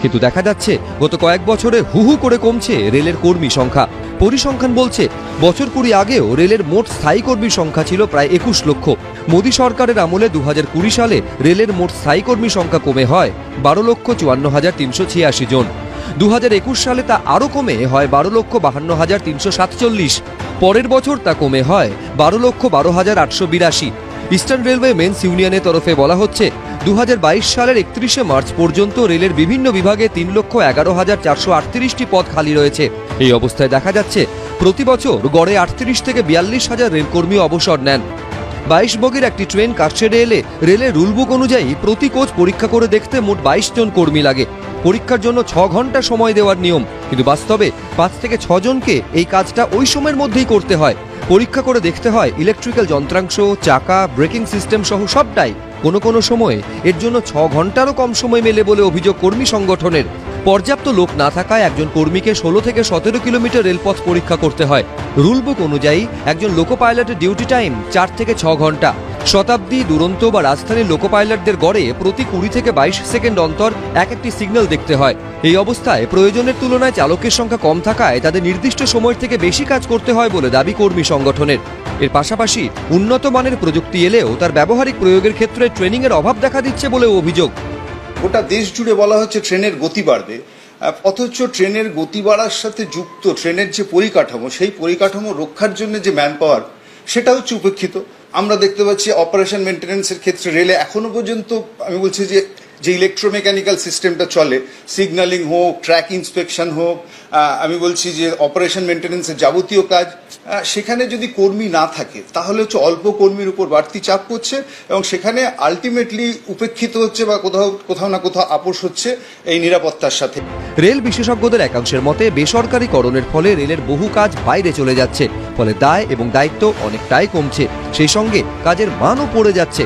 কিন্তু দেখা যাচ্ছে গত কয়েক বছরে হু হু করে কমছে রেলের কর্মী সংখ্যা। পরিসংখ্যান বলছে বছর 20 আগেও রেলের মোট স্থায়ী কর্মীর সংখ্যা ছিল প্রায় 21 লক্ষ। মোদী সরকারের আমলে 2020 সালে রেলের মোট স্থায়ী কর্মী সংখ্যা কমে হয় 12,54,386 জন। 2021 সালে তা আরও কমে হয় 12,52,347। পরের বছর তা কমে হয় 12,12,882। ইস্টার্ন রেলওয়ে মেন্স ইউনিয়নের তরফে বলা হচ্ছে 2022 সালের 31শে মার্চ পর্যন্ত রেলের বিভিন্ন বিভাগে 3,11,438টি পদ খালি রয়েছে। এই অবস্থায় দেখা যাচ্ছে প্রতি বছর গড়ে 38 থেকে 42,000 রেলকর্মী অবসর নেন। 22 বগির একটি ট্রেন কাটছেড়ে এলে রেলের রুলবুক অনুযায়ী প্রতি কোচ পরীক্ষা করে দেখতে মোট 22 জন কর্মী লাগে। পরীক্ষার জন্য 6 ঘন্টা সময় দেওয়ার নিয়ম, কিন্তু বাস্তবে 5 থেকে 6 জনকে এই কাজটা ওই সময়ের মধ্যেই করতে হয়। পরীক্ষা করে দেখতে হয় ইলেকট্রিক্যাল যন্ত্রাংশ, চাকা, ব্রেকিং সিস্টেম সহ সবটাই। কোনো সময়ে এর জন্য 6 ঘন্টারও কম সময় মেলে বলে অভিযোগ কর্মী সংগঠনের। পর্যাপ্ত লোক না থাকায় একজন কর্মীকে 16 থেকে 17 কিলোমিটার রেলপথ পরীক্ষা করতে হয়। রুলবুক অনুযায়ী একজন লোকো পাইলটের ডিউটি টাইম 4 থেকে 6 ঘন্টা। শতাব্দী, দুরন্ত বা রাজধানীর লোকো পাইলটদের গড়ে প্রতি 20 থেকে 22 সেকেন্ড অন্তর একটি সিগন্যাল দেখতে হয়। এই অবস্থায় প্রয়োজনের তুলনায় চালকের সংখ্যা কম থাকায় তাদের নির্দিষ্ট সময় থেকে বেশি কাজ করতে হয় বলে দাবি কর্মী সংগঠনের। এর পাশাপাশি উন্নত মানের প্রযুক্তি এলেও তার ব্যবহারিক প্রয়োগের ক্ষেত্রে ট্রেনিংয়ের অভাব দেখা দিচ্ছে বলেও অভিযোগ। গোটা দেশ জুড়ে বলা হচ্ছে ট্রেনের গতি বাড়বে, অথচ ট্রেনের গতি বাড়ার সাথে যুক্ত ট্রেনের যে পরিকাঠামো, সেই পরিকাঠামো রক্ষার জন্য যে ম্যান পাওয়ার, সেটা হচ্ছে উপেক্ষিত। আমরা দেখতে পাচ্ছি অপারেশন মেনটেন্যান্সের ক্ষেত্রে রেলে এখনো পর্যন্ত আমি বলছি যে ইলেকট্রোমেকানিক্যাল সিস্টেমটা চলে, সিগন্যালিং হোক, ট্র্যাক ইন্সপেকশন হোক, আমি বলছি যে অপারেশন মেনটেন্যান্সের যাবতীয় কাজ, সেখানে যদি কর্মী না থাকে তাহলে হচ্ছে অল্প কর্মীর উপর বাড়তি চাপ পড়ছে এবং সেখানে আলটিমেটলি উপেক্ষিত হচ্ছে বা কোথাও না কোথাও আপোষ হচ্ছে এই নিরাপত্তার সাথে। রেল বিশেষজ্ঞদের একাংশের মতে বেসরকারীকরণের ফলে রেলের বহু কাজ বাইরে চলে যাচ্ছে, ফলে দায় এবং দায়িত্ব অনেকটাই কমছে, সেই সঙ্গে কাজের মানও পড়ে যাচ্ছে।